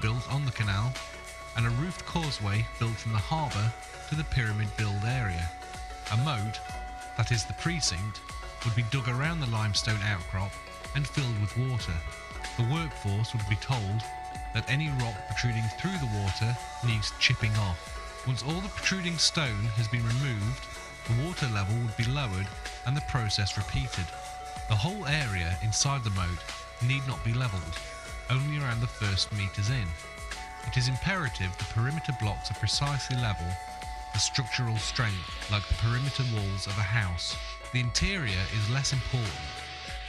built on the canal, and a roofed causeway built from the harbour to the pyramid-build area. A moat, that is the precinct, would be dug around the limestone outcrop and filled with water. The workforce would be told that any rock protruding through the water needs chipping off. Once all the protruding stone has been removed, the water level would be lowered and the process repeated. The whole area inside the moat need not be levelled, only around the first metres in. It is imperative the perimeter blocks are precisely level, the structural strength like the perimeter walls of a house. The interior is less important,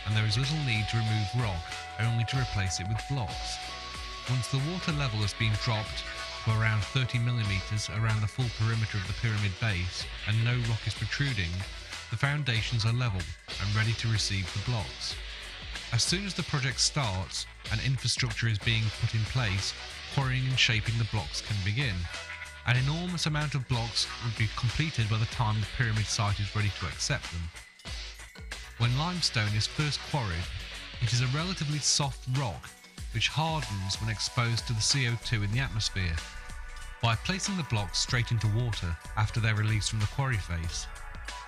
and there is little need to remove rock, only to replace it with blocks. Once the water level has been dropped to around 30mm around the full perimeter of the pyramid base and no rock is protruding, the foundations are level and ready to receive the blocks. As soon as the project starts and infrastructure is being put in place, quarrying and shaping the blocks can begin. An enormous amount of blocks would be completed by the time the pyramid site is ready to accept them. When limestone is first quarried, it is a relatively soft rock which hardens when exposed to the CO2 in the atmosphere. By placing the blocks straight into water after they're released from the quarry face,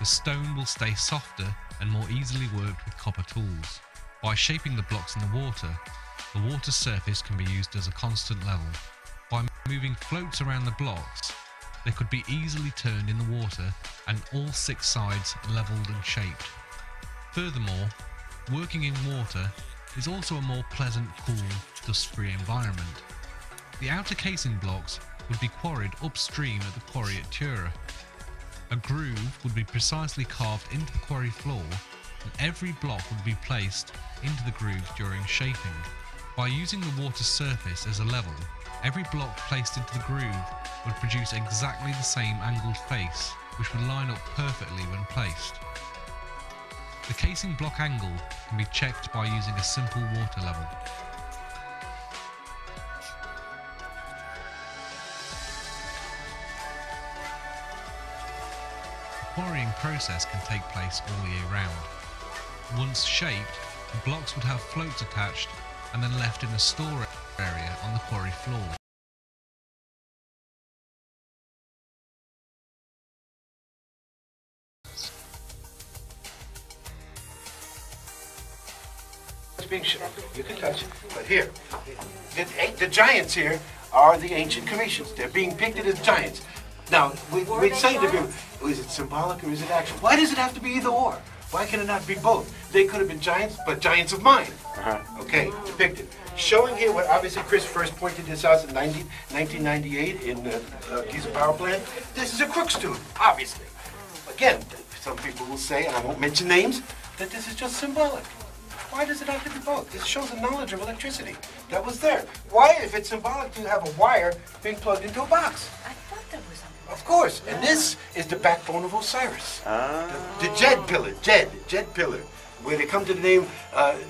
the stone will stay softer and more easily worked with copper tools. By shaping the blocks in the water surface can be used as a constant level. By moving floats around the blocks, they could be easily turned in the water and all 6 sides levelled and shaped. Furthermore, working in water is also a more pleasant, cool, dust-free environment. The outer casing blocks would be quarried upstream at the quarry at Tura. A groove would be precisely carved into the quarry floor, and every block would be placed into the grooves during shaping. By using the water surface as a level, every block placed into the groove would produce exactly the same angled face, which would line up perfectly when placed. The casing block angle can be checked by using a simple water level. The quarrying process can take place all year round. Once shaped, the blocks would have floats attached and then left in a store area on the quarry floor. It's being shown. You can touch it, but here, the giants here are the ancient Cometians. They're being pictured as giants. Now, we'd say to people, is it symbolic or is it actual? Why does it have to be either or? Why can it not be both? They could have been giants, but giants of mind. Okay, depicted. Showing here what obviously Chris first pointed this out in 1998 in the Giza power plant. This is a crook student, obviously. Again, some people will say, and I won't mention names, that this is just symbolic. Why does it have to be both? This shows a knowledge of electricity that was there. Why, if it's symbolic, do you have a wire being plugged into a box? I thought that was on. Of course, and this is the backbone of Osiris. The Jed pillar, Jed pillar, where they come to the name,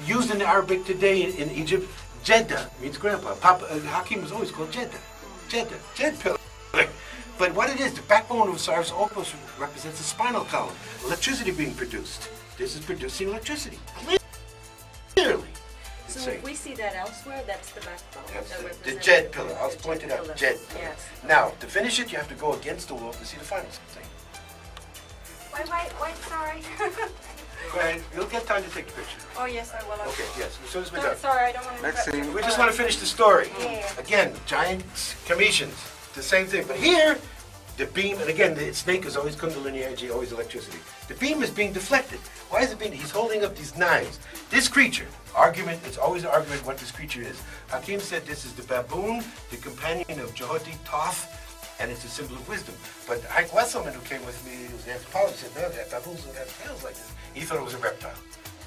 used in Arabic today in Egypt, Jeddah means grandpa. Hakim was always called Jeddah, Jed pillar. But what it is, the backbone of Osiris also represents the spinal column, electricity being produced. This is producing electricity, clearly. So if we see that elsewhere, that's the backbone. That's the Jed pillar. I was pointing out Jed pillar. Yes. Now, to finish it, you have to go against the wall to see the final thing. Wait, sorry. Go ahead. You'll get time to take the picture. Oh, yes, I will. Okay, yes. As soon as we're done. Sorry, I don't want to Next interrupt scene. you. We just want to finish the story. Yeah. Again, giants, Cometians, the same thing. But here, the beam, and again, the snake is always Kundalini energy, always electricity. The beam is being deflected. Why is it being? He's holding up these knives. This creature, argument, it's always an argument what this creature is. Hakim said this is the baboon, the companion of Jehoty Toth, and it's a symbol of wisdom. But Ike Wesselman, who came with me, who was an anthropologist, said, no, that baboons don't have tails like this. He thought it was a reptile.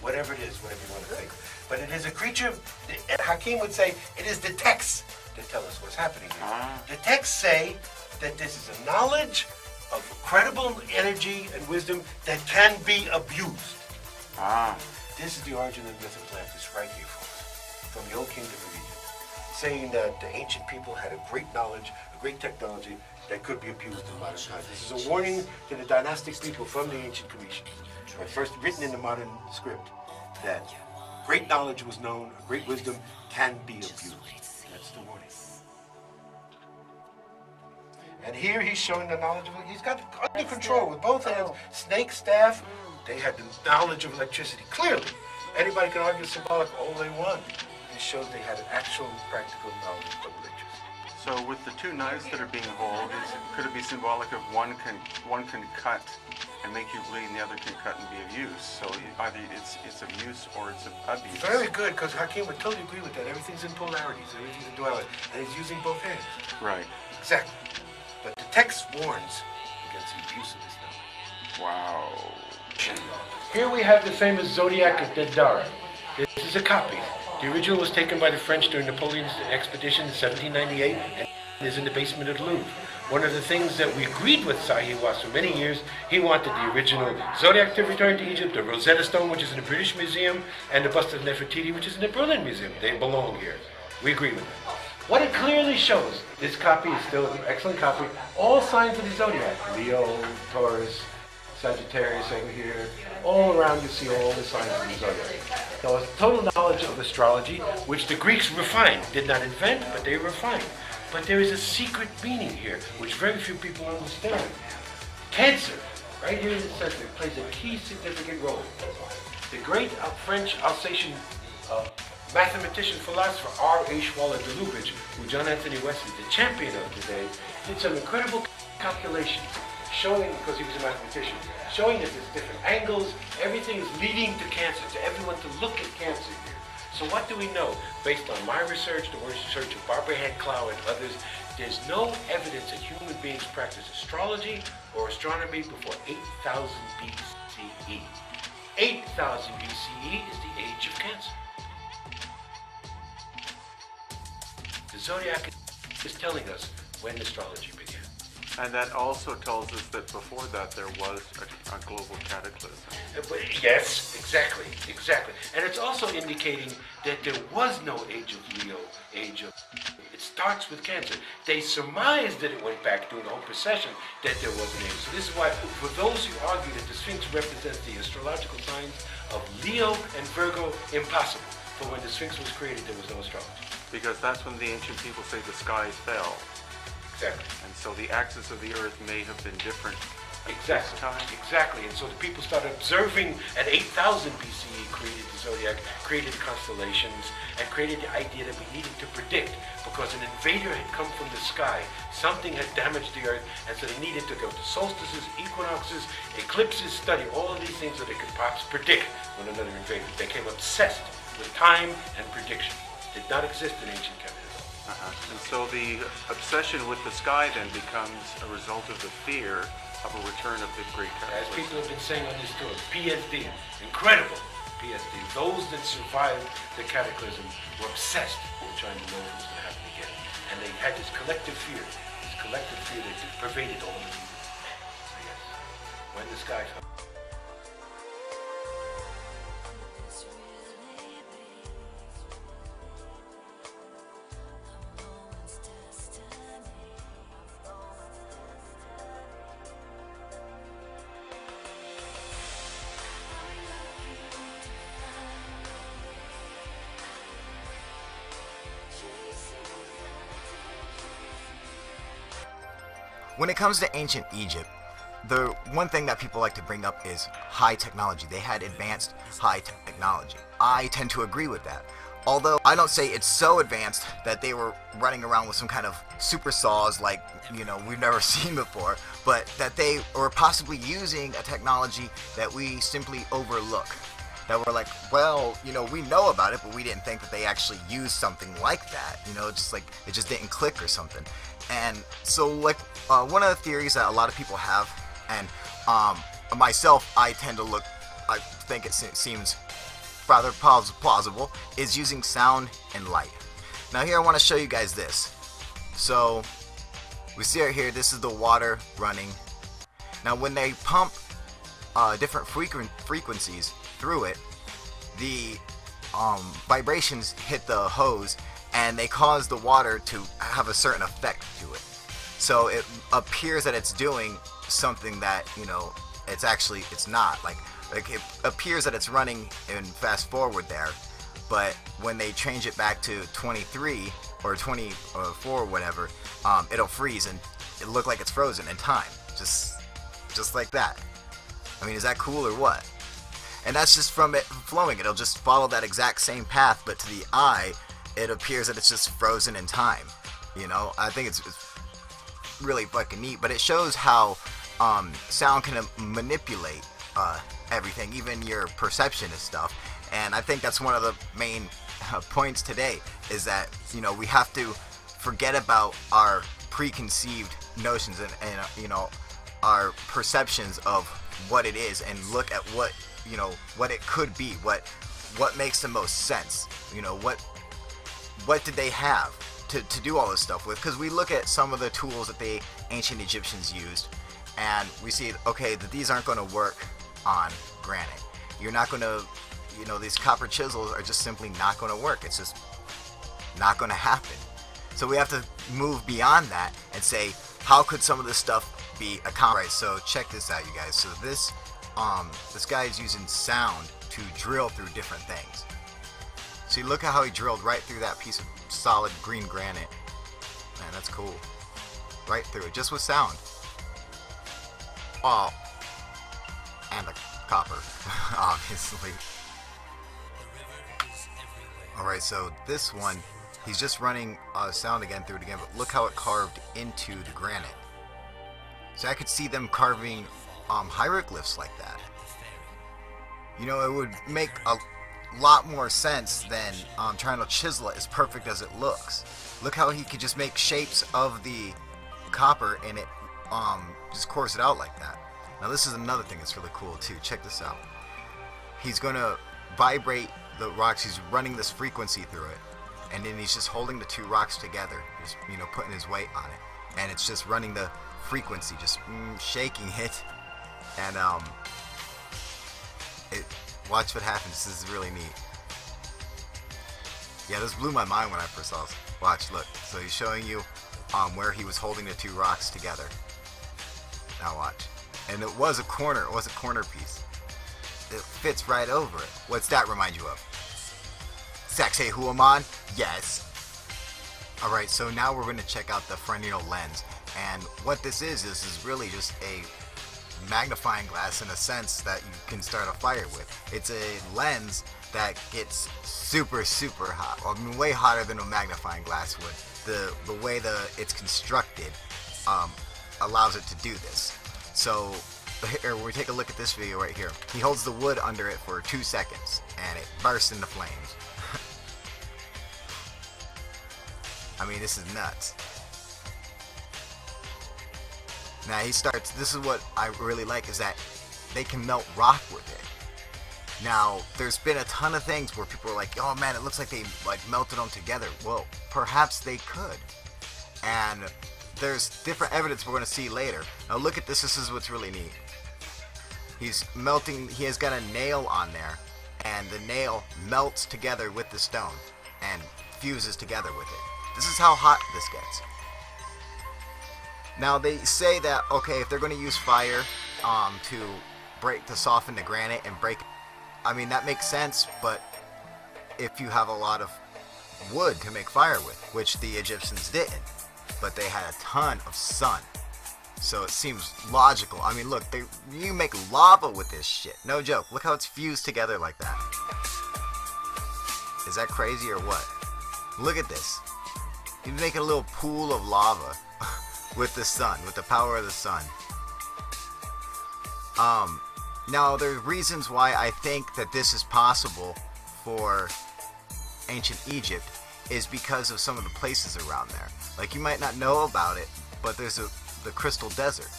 Whatever it is, whatever you want to think. But it is a creature, and Hakim would say, it is the texts that tell us what's happening here. The texts say that this is a knowledge of credible energy and wisdom that can be abused. This is the origin of the myth of Atlantis right here for us, from the old kingdom of Egypt, saying that the ancient people had a great knowledge, a great technology that could be abused in modern times. This is a warning to the dynastic people from the ancient Cometians, first written in the modern script, that great knowledge was known, great wisdom can be abused. That's the warning. And here he's showing the knowledge of, he's got under control with both hands, snake, staff, they had the knowledge of electricity. Clearly, anybody can argue symbolic all they want. It shows they had an actual practical knowledge of electricity. So with the two knives that are being held, could it be symbolic of one can cut and make you bleed, and the other can cut and be of use? So either it's of use or it's of abuse. Very good, because Hakim would totally agree with that. Everything's in polarities, everything's in duality, and he's using both hands. Right. Exactly. But the text warns against the abuse of this knowledge. Wow. Here we have the famous Zodiac of Dedara. This is a copy. The original was taken by the French during Napoleon's expedition in 1798 and is in the basement of the Louvre. One of the things that we agreed with Sahih was for many years, he wanted the original Zodiac to return to Egypt, the Rosetta Stone, which is in the British Museum, and the bust of Nefertiti, which is in the Berlin Museum. They belong here. We agree with that. What it clearly shows, this copy is still an excellent copy, all signs of the Zodiac, Leo, Taurus, Sagittarius over here, all around you see all the signs of the Zodiac. So it's total knowledge of astrology, which the Greeks refined, did not invent, but they refined. But there is a secret meaning here, which very few people understand. Cancer, right here in the center, plays a key significant role. The great French Alsatian mathematician, philosopher R.H. Waller de Lubitsch, who John Anthony West is the champion of today, did some incredible calculations, showing, because he was a mathematician, showing that there's different angles, everything is leading to cancer, to everyone to look at cancer here. So what do we know? Based on my research, the research of Barbara Head-Clow and others, there's no evidence that human beings practice astrology or astronomy before 8,000 BCE. 8,000 BCE is the age of Cancer. The Zodiac is telling us when astrology began. And that also tells us that before that there was a global cataclysm. Yes, exactly. And it's also indicating that there was no age of Leo, it starts with Cancer. They surmised that it went back during the whole precession that there was an age. So this is why, for those who argue that the Sphinx represents the astrological signs of Leo and Virgo, impossible. For when the Sphinx was created, there was no astrology. Because that's when the ancient people say the skies fell. Exactly. And so the axis of the earth may have been different at this time. Exactly. And so the people started observing at 8,000 BCE, created the zodiac, created constellations, and created the idea that we needed to predict because an invader had come from the sky. Something had damaged the earth, and so they needed to go to solstices, equinoxes, eclipses, study all of these things so they could perhaps predict when another invader. They became obsessed with time and prediction. Did not exist in ancient chemistry. And so the obsession with the sky then becomes a result of the fear of a return of the great cataclysm. As people have been saying on this tour, PSD, incredible PSD. Those that survived the cataclysm were obsessed with trying to know what was going to happen again. And they had this collective fear that pervaded all of the people. So yes, when the sky fell. When it comes to ancient Egypt, the one thing that people like to bring up is high technology. They had advanced high technology. I tend to agree with that. Although I don't say it's so advanced that they were running around with some kind of super saws like, we've never seen before, but that they were possibly using a technology that we simply overlook. That we're like, well, we know about it, but we didn't think that they actually used something like that. Just like it just didn't click or something. And so, like, one of the theories that a lot of people have, and myself, I think it seems rather plausible, is using sound and light. Now here I want to show you guys this. So, we see right here, this is the water running. Now when they pump different frequencies through it, the vibrations hit the hose and they cause the water to have a certain effect to it. So it appears that it's doing something that, it's not. Like it appears that it's running in fast forward there, but when they change it back to 23 or 24 or whatever, it'll freeze and it look like it's frozen in time, just like that. I mean, is that cool or what? And that's just from it flowing. It'll just follow that exact same path, but to the eye, it appears that it's just frozen in time. You know, I think it's really fucking neat, but it shows how sound can manipulate everything, even your perception and stuff. And I think that's one of the main points today, is that, you know, we have to forget about our preconceived notions and you know, our perceptions of what it is, and look at what, you know, what it could be, what makes the most sense. You know, what did they have to do all this stuff with? Because we look at some of the tools that the ancient Egyptians used, and we see, okay, that these aren't going to work on granite. You're not going to, you know, these copper chisels are just simply not going to work. It's just not going to happen. So we have to move beyond that and say, how could some of this stuff be accomplished? Right, so check this out, you guys. So this guy is using sound to drill through different things. See, look at how he drilled right through that piece of solid green granite. Man, that's cool. Right through it, just with sound. Oh, and the copper, obviously. Alright, so this one, he's just running sound again through it again, but look how it carved into the granite. So I could see them carving hieroglyphs like that. You know, it would make a lot more sense than trying to chisel it as perfect as it looks. Look how he could just make shapes of the copper and it just course it out like that. Now this is another thing that's really cool too. Check this out. He's gonna vibrate the rocks. He's running this frequency through it, and then he's just holding the two rocks together, just, you know, putting his weight on it, and it's just running the frequency, just shaking it, and watch what happens. This is really neat. Yeah, this blew my mind when I first saw this. Watch, look. So he's showing you where he was holding the two rocks together. Now watch. And it was a corner. It was a corner piece. It fits right over it. What's that remind you of? Saxe Huaman? Yes. Alright, so now we're going to check out the Fresnel lens. And what this is really just a magnifying glass in a sense that you can start a fire with. It's a lens that gets super hot. I mean, way hotter than a magnifying glass would. The way it's constructed allows it to do this. So here, we take a look at this video right here. He holds the wood under it for 2 seconds and it bursts into flames. I mean, this is nuts. Now he starts, this is what I really like, is that they can melt rock with it. Now, there's been a ton of things where people are like, oh man, it looks like they melted them together. Well, perhaps they could. And there's different evidence we're going to see later. Now look at this, this is what's really neat. He's melting, he has got a nail on there, and the nail melts together with the stone and fuses together with it. This is how hot this gets. Now they say that, okay, if they're going to use fire to soften the granite and break, I mean, that makes sense, but if you have a lot of wood to make fire with, which the Egyptians didn't, but they had a ton of sun, so it seems logical. I mean, look, you make lava with this shit, no joke. Look how it's fused together like that. Is that crazy or what? Look at this. He's making a little pool of lava with the sun, with the power of the sun. Now there's reasons why I think that this is possible for ancient Egypt is because of some of the places around there. Like, you might not know about it, but there's the Crystal Desert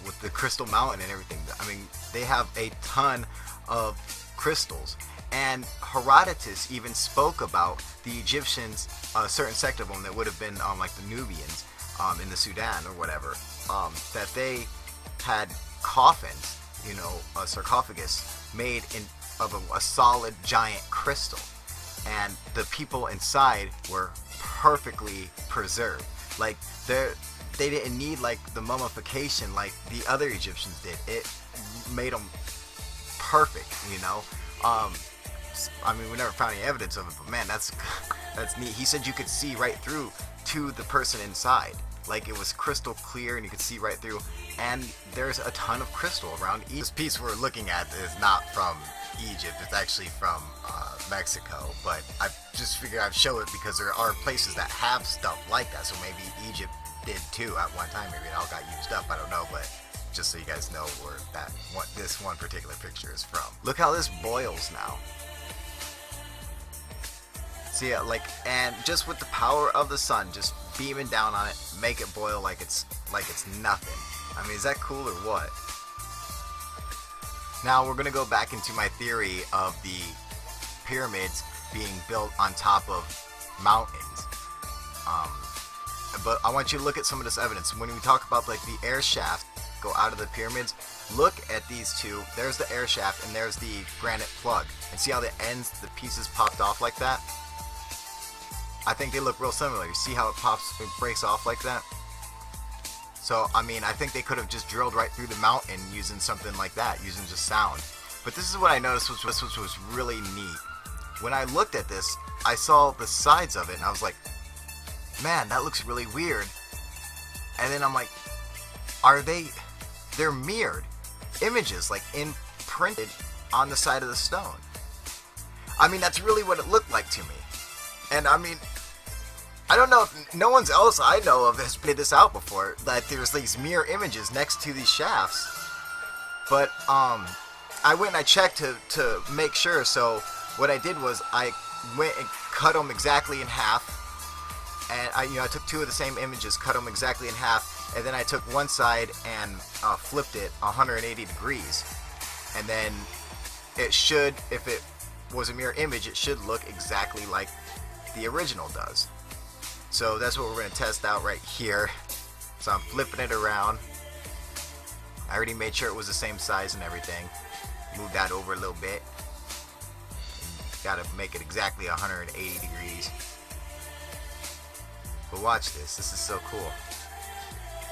with the Crystal Mountain and everything. I mean, they have a ton of crystals. And Herodotus even spoke about the Egyptians, a certain sect of them that would have been like the Nubians in the Sudan or whatever, that they had coffins, you know, a sarcophagus made of a solid giant crystal, and the people inside were perfectly preserved. Like, they didn't need like the mummification like the other Egyptians did. It made them perfect, you know. I mean, we never found any evidence of it, but man, that's neat. He said you could see right through to the person inside. Like, it was crystal clear and you could see right through, and there's a ton of crystal around Egypt. This piece we're looking at is not from Egypt, it's actually from Mexico, but I just figured I'd show it because there are places that have stuff like that, so maybe Egypt did too at one time. Maybe it all got used up, I don't know, but just so you guys know where this one particular picture is from. Look how this boils now. See, like, and just with the power of the sun just beaming down on it, make it boil like it's nothing. I mean, is that cool or what? Now we're gonna go back into my theory of the pyramids being built on top of mountains. But I want you to look at some of this evidence. When we talk about like the air shaft go out of the pyramids, look at these two. There's the air shaft and there's the granite plug. And see how the ends, the pieces popped off like that? I think they look real similar. You see how it breaks off like that? So, I mean, I think they could have just drilled right through the mountain using something like that, using just sound. But this is what I noticed, which was really neat. When I looked at this, I saw the sides of it, and I was like, man, that looks really weird. And then I'm like, they're mirrored images, like imprinted on the side of the stone. I mean, that's really what it looked like to me. And I mean, I don't know if no one else I know of has played this out before, that there's these mirror images next to these shafts. But I went and I checked to make sure. So what I did was I went and cut them exactly in half, and I took two of the same images, cut them exactly in half, and then I took one side and flipped it 180 degrees, and then it should, if it was a mirror image, it should look exactly like the original does. So that's what we're going to test out right here. So I'm flipping it around. I already made sure it was the same size and everything. Move that over a little bit. Got to make it exactly 180 degrees. But watch this. This is so cool.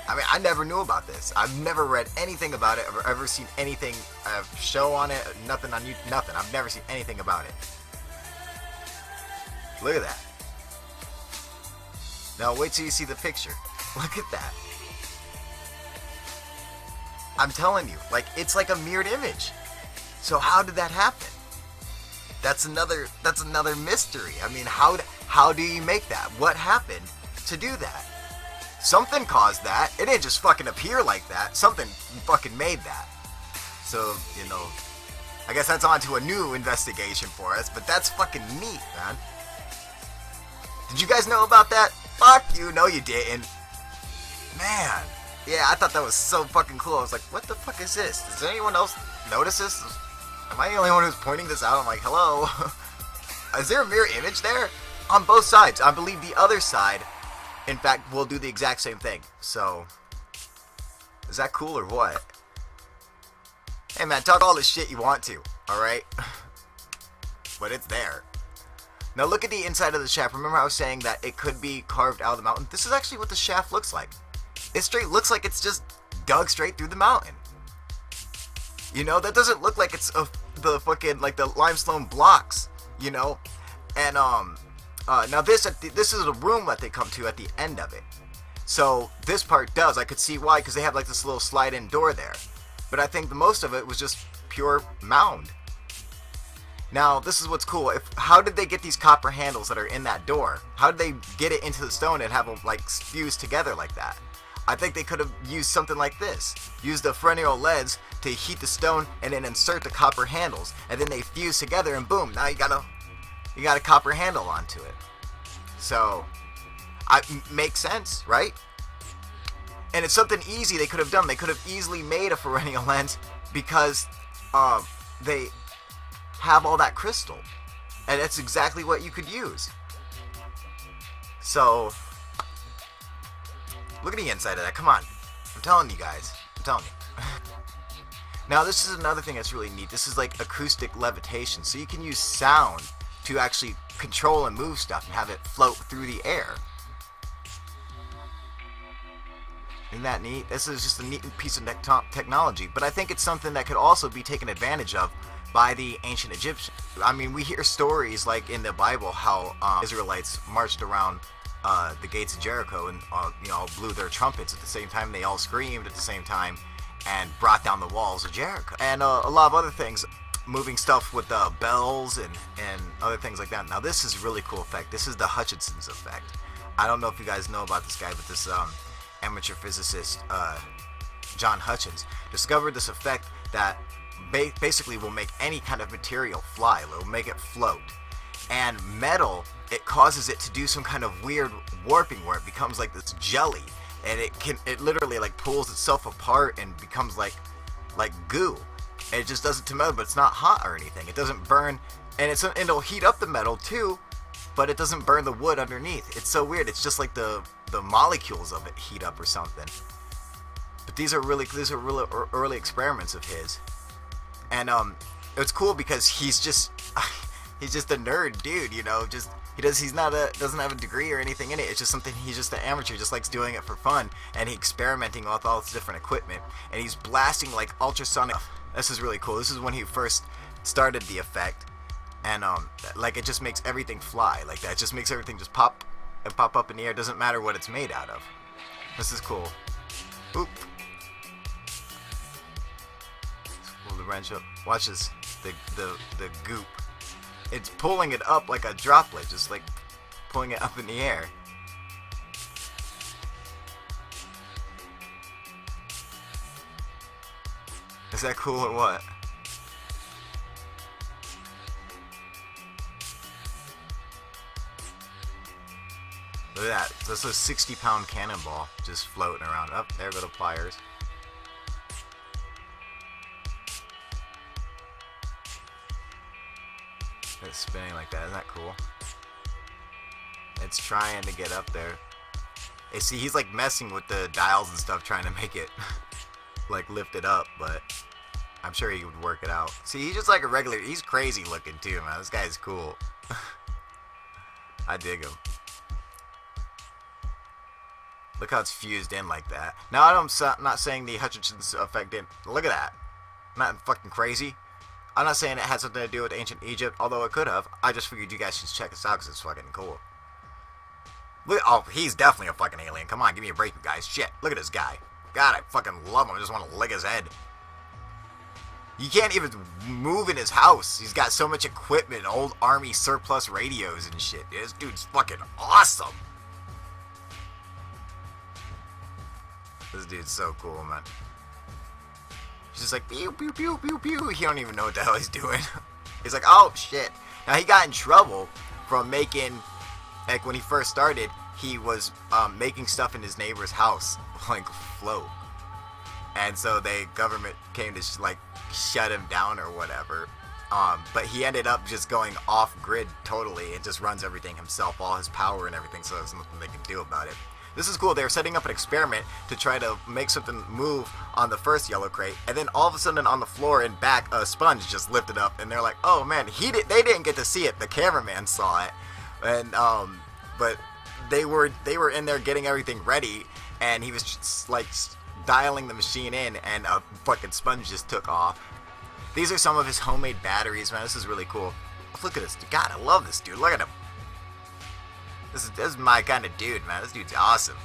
I mean, I never knew about this. I've never read anything about it, or ever seen anything, show on it, nothing on YouTube, nothing. I've never seen anything about it. Look at that. Now wait till you see the picture. Look at that. I'm telling you, like, it's like a mirrored image. So how did that happen? That's another mystery. I mean, how do you make that? What happened to do that? Something caused that. It didn't just fucking appear like that. Something fucking made that. So, you know, I guess that's on to a new investigation for us, but that's fucking neat, man. Did you guys know about that? Fuck you, no you didn't. Man. Yeah, I thought that was so fucking cool. I was like, what the fuck is this? Does anyone else notice this? Am I the only one who's pointing this out? I'm like, hello? Is there a mirror image there? On both sides. I believe the other side, in fact, will do the exact same thing. So, is that cool or what? Hey man, talk all the shit you want to, alright? But it's there. Now look at the inside of the shaft. Remember I was saying that it could be carved out of the mountain? This is actually what the shaft looks like. It straight looks like it's just dug straight through the mountain. You know, that doesn't look like it's the fucking, like the limestone blocks, you know? And now this is a room that they come to at the end of it. So this part does, I could see why, because they have like this little slide-in door there. But I think the most of it was just pure mound. Now, this is what's cool. How did they get these copper handles that are in that door? How did they get it into the stone and have them like fused together like that? I think they could have used something like this. Used the Fresnel leads to heat the stone and then insert the copper handles. And then they fuse together and boom, now you got a copper handle onto it. So, makes sense, right? And it's something easy they could have done. They could have easily made a Fresnel lens because they have all that crystal, and that's exactly what you could use. So look at the inside of that. Come on, I'm telling you guys, I'm telling you. Now this is another thing that's really neat. This is like acoustic levitation, so you can use sound to actually control and move stuff and have it float through the air. Isn't that neat? This is just a neat piece of technology, but I think it's something that could also be taken advantage of by the ancient Egyptians. I mean, we hear stories like in the Bible how Israelites marched around the gates of Jericho and blew their trumpets at the same time. They all screamed at the same time and brought down the walls of Jericho. And a lot of other things, moving stuff with bells and other things like that. Now this is a really cool effect. This is the Hutchinson's effect. I don't know if you guys know about this guy, but this amateur physicist, John Hutchins, discovered this effect that basically will make any kind of material fly. It will make it float. And metal, it causes it to do some kind of weird warping where it becomes like this jelly, and it literally like pulls itself apart and becomes like goo. And it just does it to metal, but it's not hot or anything. It doesn't burn, and it'll heat up the metal too, but it doesn't burn the wood underneath. It's so weird. It's just like the molecules of it heat up or something. But these are really early experiments of his, and it's cool because he's just a nerd dude, you know. Doesn't have a degree or anything in it. It's just something, he's just an amateur, just likes doing it for fun, and he's experimenting with all this different equipment, and he's blasting like ultrasonic. This is really cool. This is when he first started the effect, and like it just makes everything fly like that. It just makes everything just pop up in the air. It doesn't matter what it's made out of. This is cool. Oop. Let's pull the wrench up. Watch this. The goop. It's pulling it up like a droplet, just like pulling it up in the air. Is that cool or what? Look at that. That's a 60-pound cannonball just floating around. Up there go the pliers. It's spinning like that. Isn't that cool? It's trying to get up there. You see, he's like messing with the dials and stuff, trying to make it like lift it up, but I'm sure he would work it out. See, he's just like a regular. He's crazy looking too, man. This guy's cool. I dig him. Look how it's fused in like that. Now, I'm not saying the Hutchinson's effect didn't. Look at that. Not fucking crazy. I'm not saying it had something to do with ancient Egypt, although it could have. I just figured you guys should check this out because it's fucking cool. Look, oh, he's definitely a fucking alien. Come on, give me a break, you guys. Shit, look at this guy. God, I fucking love him. I just want to lick his head. You can't even move in his house. He's got so much equipment, old army surplus radios and shit. This dude's fucking awesome. This dude's so cool, man. He's just like, pew, pew, pew, pew, pew. He don't even know what the hell he's doing. He's like, oh, shit. Now, he got in trouble from making, like, when he first started, he was making stuff in his neighbor's house, like, float. And so the government came to, like, shut him down or whatever. But he ended up just going off-grid totally. It just runs everything himself, all his power and everything, so there's nothing they can do about it. This is cool. They were setting up an experiment to try to make something move on the first yellow crate, and then all of a sudden on the floor and back, a sponge just lifted up, and they're like, "Oh man, they didn't get to see it. The cameraman saw it." And but they were in there getting everything ready, and he was just like dialing the machine in, and a fucking sponge just took off. These are some of his homemade batteries, man. This is really cool. Look at this. God, I love this dude. Look at him. This is my kind of dude, man. This dude's awesome.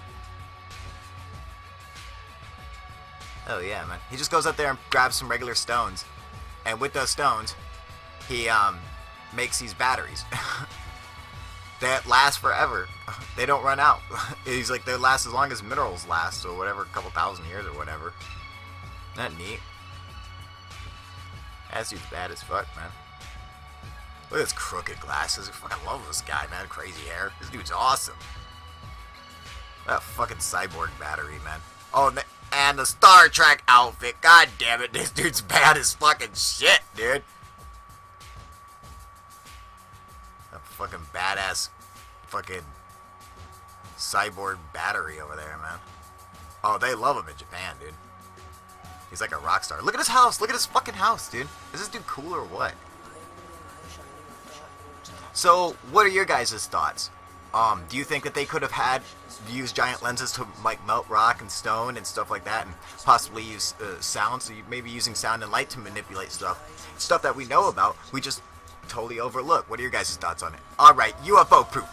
Oh yeah, man. He just goes up there and grabs some regular stones, and with those stones, he makes these batteries that last forever. They don't run out. He's like, they last as long as minerals last, or whatever, a couple thousand years or whatever. Isn't that neat? That dude's bad as fuck, man. Look at his crooked glasses. I fucking love this guy, man. Crazy hair. This dude's awesome. That fucking cyborg battery, man. Oh, and the Star Trek outfit. God damn it. This dude's bad as fucking shit, dude. That fucking badass fucking cyborg battery over there, man. Oh, they love him in Japan, dude. He's like a rock star. Look at his house. Look at his fucking house, dude. Is this dude cool or what? So, what are your guys' thoughts? Do you think that they could have had used giant lenses to like melt rock and stone and stuff like that, and possibly use sound? So maybe using sound and light to manipulate stuff that we know about, we just totally overlook. What are your guys' thoughts on it? All right, UFO proof.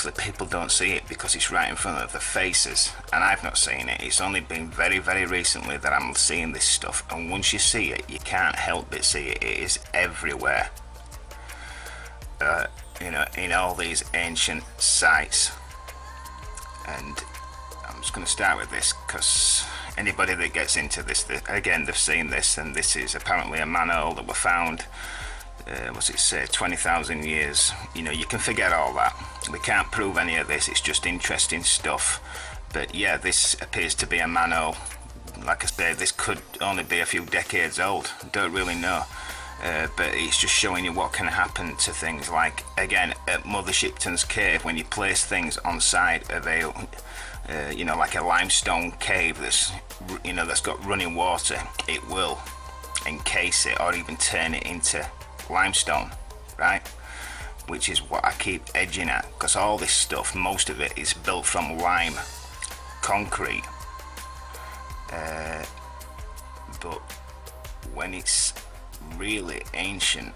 obviously people don't see it because it's right in front of their faces, and I've not seen it. It's only been very, very recently that I'm seeing this stuff, and once you see it, you can't help but see it. It is everywhere. You know, in all these ancient sites. And I'm just going to start with this because anybody that gets into this, again, they've seen this, and this is apparently a manhole that were found, what's it say, 20,000 years. You know, you can forget all that. We can't prove any of this, it's just interesting stuff. But yeah, this appears to be a manhole. Like I say, this could only be a few decades old, don't really know. But it's just showing you what can happen to things like, again, at Mother Shipton's cave, when you place things on side of a, you know, like a limestone cave that's, you know, that's got running water, it will encase it or even turn it into limestone, right? Which is what I keep edging at, because all this stuff, most of it is built from lime concrete. But when it's really ancient,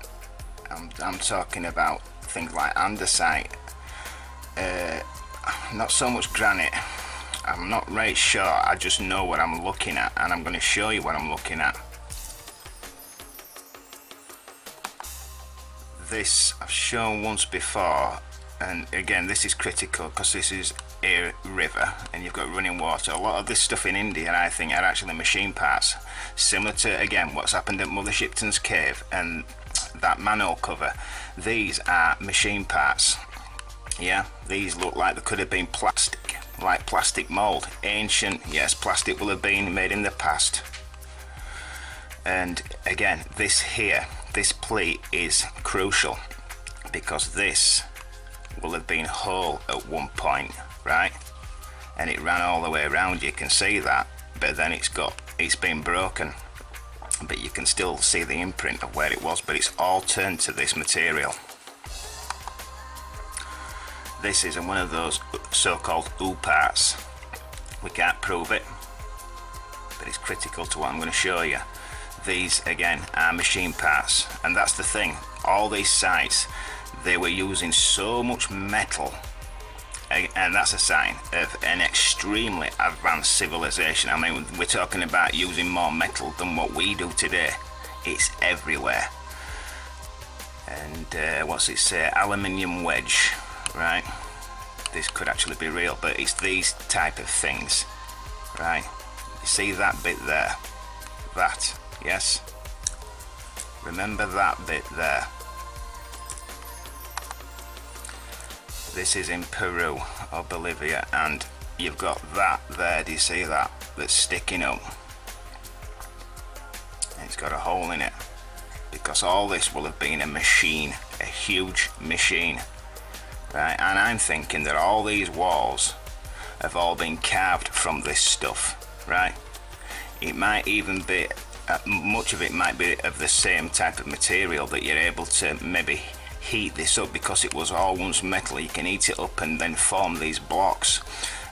I'm talking about things like andesite, not so much granite. I'm not right sure, I just know what I'm looking at, and I'm going to show you what I'm looking at. This I've shown once before, and again this is critical because this is a river and you've got running water. A lot of this stuff in India, I think, are actually machine parts, similar to, again, what's happened at Mother Shipton's cave and that manhole cover. These are machine parts. Yeah, these look like they could have been plastic, like plastic mold. Ancient, yes, plastic will have been made in the past. And again, this here, this pleat is crucial because this will have been whole at one point, right? And it ran all the way around, you can see that, but then it's been broken, but you can still see the imprint of where it was, but it's all turned to this material. This is one of those so-called U parts. We can't prove it, but it's critical to what I'm going to show you. These again are machine parts, and that's the thing, all these sites, they were using so much metal, and that's a sign of an extremely advanced civilization. I mean, we're talking about using more metal than what we do today. It's everywhere. And what's it say, aluminium wedge, right? This could actually be real, but it's these type of things, right? You see that bit there, that, yes, remember that bit there. This is in Peru or Bolivia, and you've got that there, do you see that, that's sticking up, and it's got a hole in it, because all this will have been a machine, a huge machine, right? And I'm thinking that all these walls have all been carved from this stuff, right? It might even be, much of it might be of the same type of material that you're able to maybe heat this up, because it was all once metal. You can heat it up and then form these blocks,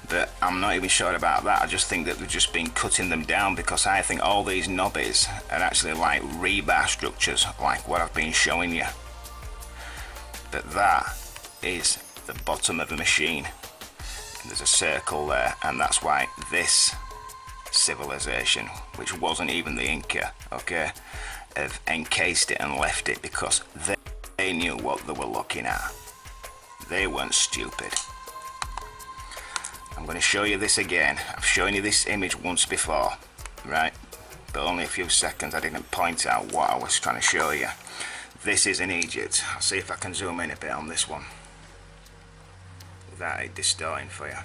but I'm not even sure about that. I just think that they've just been cutting them down, because I think all these knobbies are actually like rebar structures, like what I've been showing you. But that is the bottom of the machine. There's a circle there, and that's why this civilization, which wasn't even the Inca, okay, have encased it and left it, because they knew what they were looking at. They weren't stupid. I'm going to show you this again. I've shown you this image once before, right? But only a few seconds. I didn't point out what I was trying to show you. This is in Egypt. I'll see if I can zoom in a bit on this one without it distorting for you.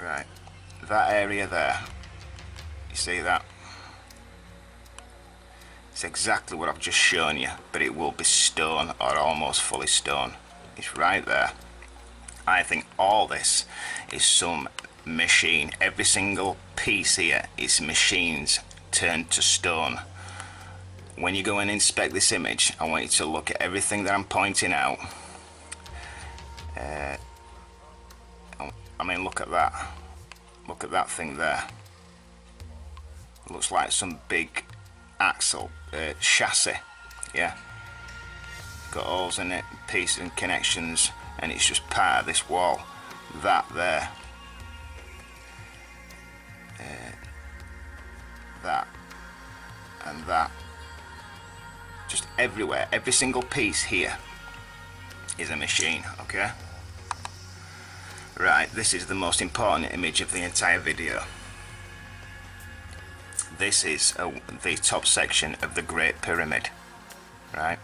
Right, that area there, you see that? It's exactly what I've just shown you, but it will be stone or almost fully stone. It's right there. I think all this is some machine. Every single piece here is machines turned to stone. When you go and inspect this image, I want you to look at everything that I'm pointing out. I mean, look at that. Look at that thing there. It looks like some big axle, chassis, yeah. got holes in it, pieces and connections, and it's just part of this wall. That there, that, and that, just everywhere. Every single piece here is a machine. Okay, right, this is the most important image of the entire video. This is the top section of the Great Pyramid, right?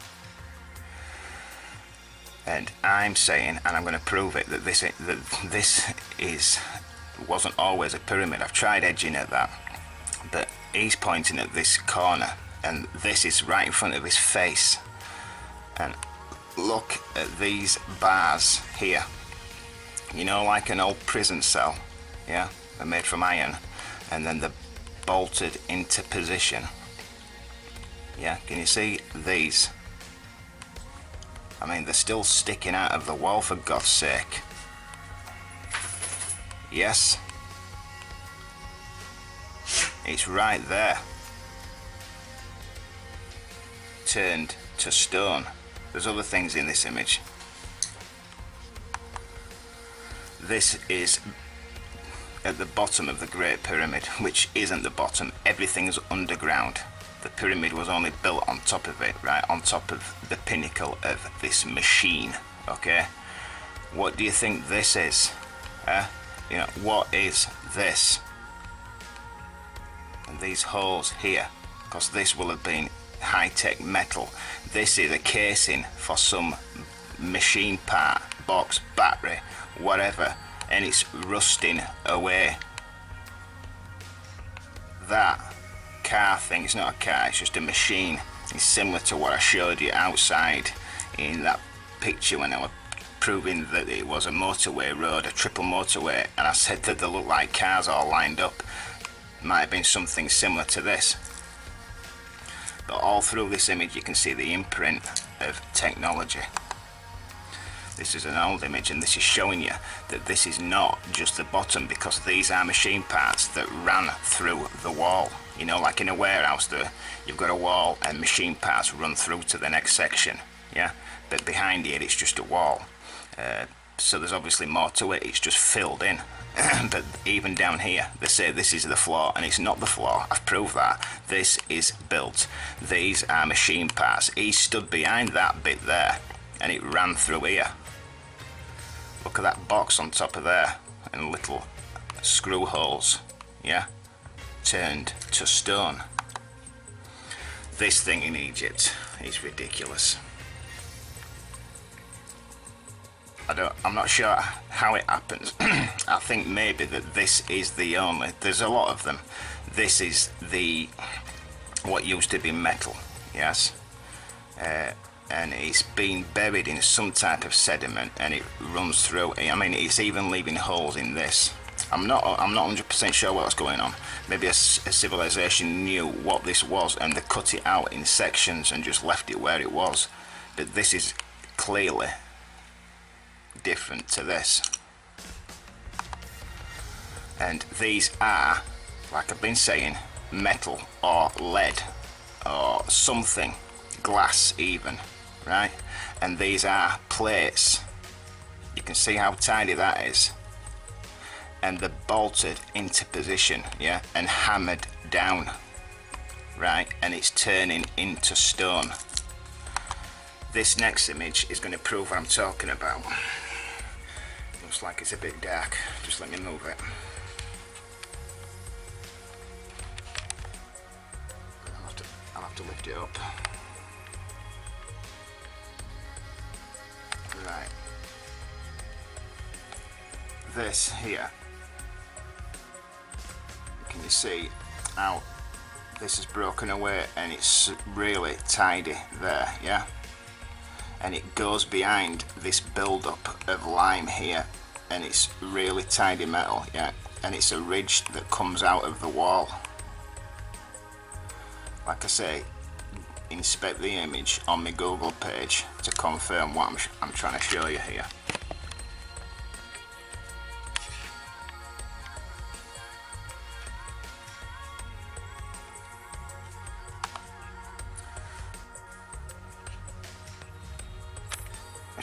And I'm saying, and I'm going to prove it, that this wasn't always a pyramid. I've tried edging at that, but he's pointing at this corner, and this is right in front of his face. And look at these bars here. You know, like an old prison cell, yeah? They're made from iron, and then they're bolted into position. Yeah, can you see these? I mean, they're still sticking out of the wall, for God's sake. Yes, it's right there, turned to stone. There's other things in this image. This is at the bottom of the Great Pyramid, which isn't the bottom. Everything's underground. The pyramid was only built on top of it, right on top of the pinnacle of this machine. Okay, what do you think this is? You know, what is this? And these holes here, because this will have been high-tech metal. This is a casing for some machine part, box, battery, whatever, and it's rusting away. That car thing, it's not a car, it's just a machine. It's similar to what I showed you outside in that picture when I was proving that it was a motorway road, a triple motorway, and I said that they look like cars all lined up. Might have been something similar to this. But all through this image you can see the imprint of technology. This is an old image, and this is showing you that this is not just the bottom, because these are machine parts that ran through the wall. You know, like in a warehouse, you've got a wall and machine parts run through to the next section, yeah? But behind it, it's just a wall. So there's obviously more to it, it's just filled in. But even down here, they say this is the floor, and it's not the floor. I've proved that. This is built. These are machine parts. He stood behind that bit there, and it ran through here. Look at that box on top of there, and little screw holes, yeah? Turned to stone. This thing in Egypt is ridiculous. I'm not sure how it happens. I think maybe that this is the only, there's a lot of them. This is the, what used to be metal, yes? And it's been buried in some type of sediment, and it runs through. I mean, it's even leaving holes in this. I'm not 100% sure what's going on. Maybe a civilization knew what this was, and they cut it out in sections and just left it where it was. But this is clearly different to this. And these are, like I've been saying, metal or lead or something, glass even, right? And these are plates. You can see how tiny that is. And they're bolted into position, yeah, and hammered down, right? And it's turning into stone. This next image is going to prove what I'm talking about. Looks like it's a bit dark. Just let me move it. I'll have to lift it up. Right. This here. Can you see how this is broken away, and it's really tidy there, yeah? And it goes behind this build-up of lime here, and it's really tidy metal, yeah? And it's a ridge that comes out of the wall. Like I say, inspect the image on my Google page to confirm what I'm trying to show you here.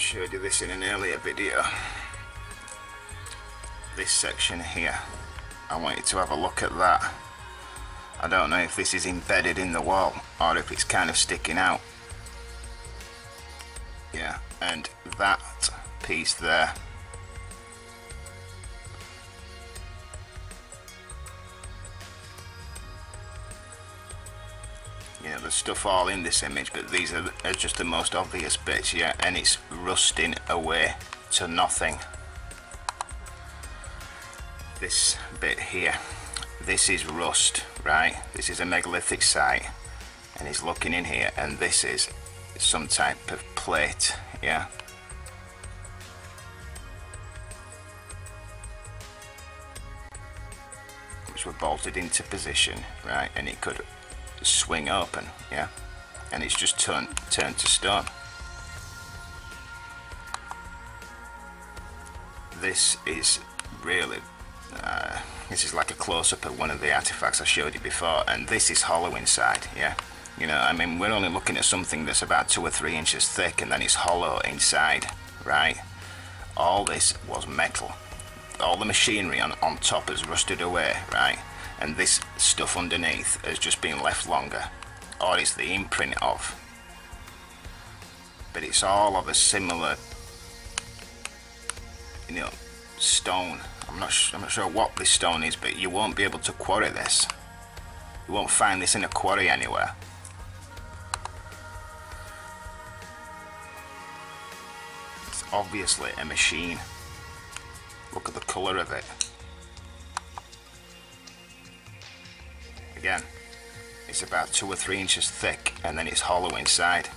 showed you this in an earlier video. This section here, I want you to have a look at that. I don't know if this is embedded in the wall or if it's kind of sticking out. Yeah, and that piece there, you know, there's stuff all in this image, but these are just the most obvious bits, yeah, and it's rusting away to nothing. This bit here, this is rust, right? This is a megalithic site, and he's looking in here, and this is some type of plate, yeah. Which were bolted into position, right? And it could swing open, yeah, and it's just turned to stone. This is really this is like a close-up of one of the artifacts I showed you before, and this is hollow inside, yeah. You know, I mean, we're only looking at something that's about 2 or 3 inches thick, and then it's hollow inside, right? All this was metal. All the machinery on top has rusted away, right? And this stuff underneath has just been left longer, or it's the imprint of. But it's all of a similar, you know, stone. I'm not sure what this stone is, but you won't be able to quarry this. You won't find this in a quarry anywhere. It's obviously a machine. Look at the colour of it. Again, it's about 2 or 3 inches thick, and then it's hollow inside.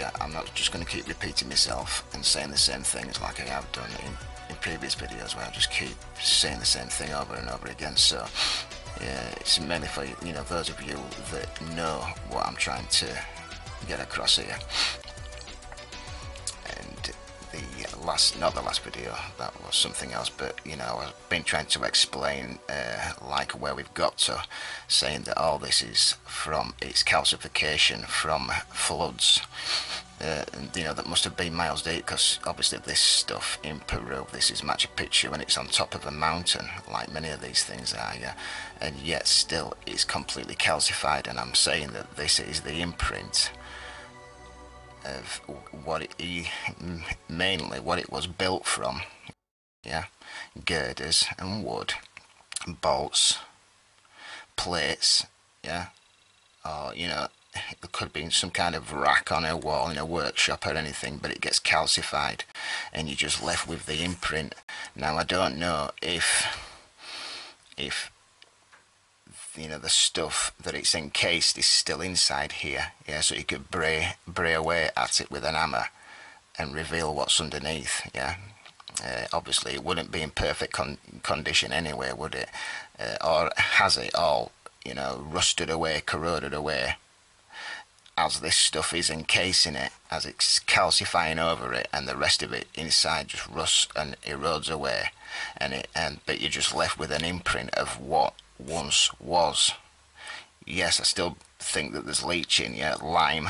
yeah, I'm not just going to keep repeating myself and saying the same things like I have done in previous videos where I just keep saying the same thing over and over again. So yeah, it's mainly for, you know, those of you that know what I'm trying to get across here. And the last, not the last video, that was something else, but you know, I've been trying to explain like where we've got to, saying that all this is from its calcification from floods. And you know, that must have been miles deep, because obviously this stuff in Peru, this is Machu Picchu, and it's on top of a mountain like many of these things are, yeah, and yet still it's completely calcified. And I'm saying that this is the imprint of what it, mainly what it was built from, yeah, girders and wood, bolts, plates, yeah, or you know, it could be some kind of rack on a wall in a workshop or anything, but it gets calcified and you're just left with the imprint. Now I don't know if you know, the stuff that it's encased is still inside here, yeah, so you could bray away at it with an hammer and reveal what's underneath, yeah. Obviously it wouldn't be in perfect condition anyway, would it? Or has it all, you know, rusted away, corroded away, as this stuff is encasing it, as it's calcifying over it, and the rest of it inside just rusts and erodes away, but you're just left with an imprint of what once was. Yes, I still think that there's leaching, yeah, lime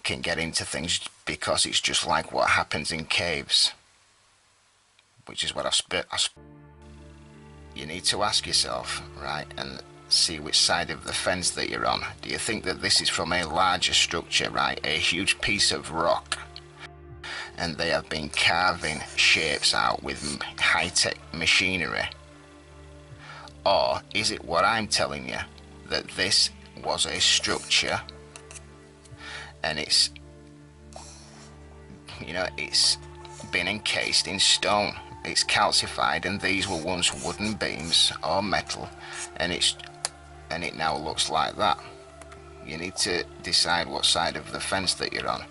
can get into things, because it's just like what happens in caves, which is what you need to ask yourself, right, and see which side of the fence that you're on. Do you think that this is from a larger structure, right, a huge piece of rock, and they have been carving shapes out with high-tech machinery? Or is it what I'm telling you, that this was a structure and it's, you know, it's been encased in stone, it's calcified, and these were once wooden beams or metal, and it now looks like that? You need to decide what side of the fence that you're on.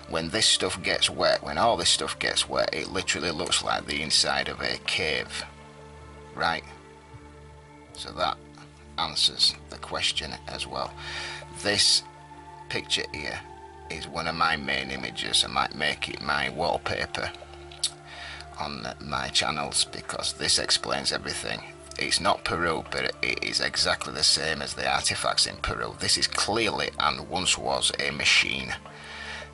When this stuff gets wet, when all this stuff gets wet, it literally looks like the inside of a cave, right? So that answers the question as well. This picture here is one of my main images. I might make it my wallpaper on my channels, because this explains everything. It's not Peru, but it is exactly the same as the artifacts in Peru. This is clearly, and once was, a machine.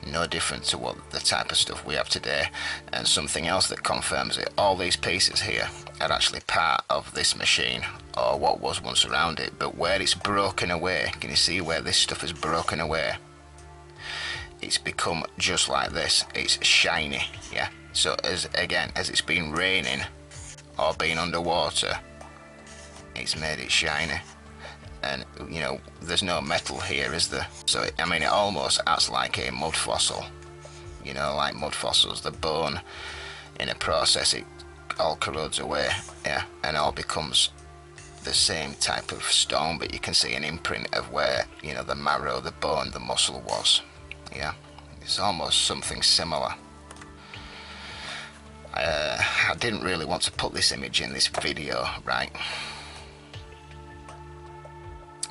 No different to what the type of stuff we have today. And something else that confirms it, all these pieces here are actually part of this machine, or what was once around it, but where it's broken away, can you see where this stuff is broken away? It's become just like this, it's shiny, yeah. So as it's been raining or been underwater, it's made it shiny. And you know, there's no metal here, is there? So I mean, it almost acts like a mud fossil, you know, like mud fossils, the bone in a process, it all corrodes away, yeah, and all becomes the same type of stone, but you can see an imprint of where, you know, the marrow, the bone, the muscle was, yeah. It's almost something similar. I didn't really want to put this image in this video, right?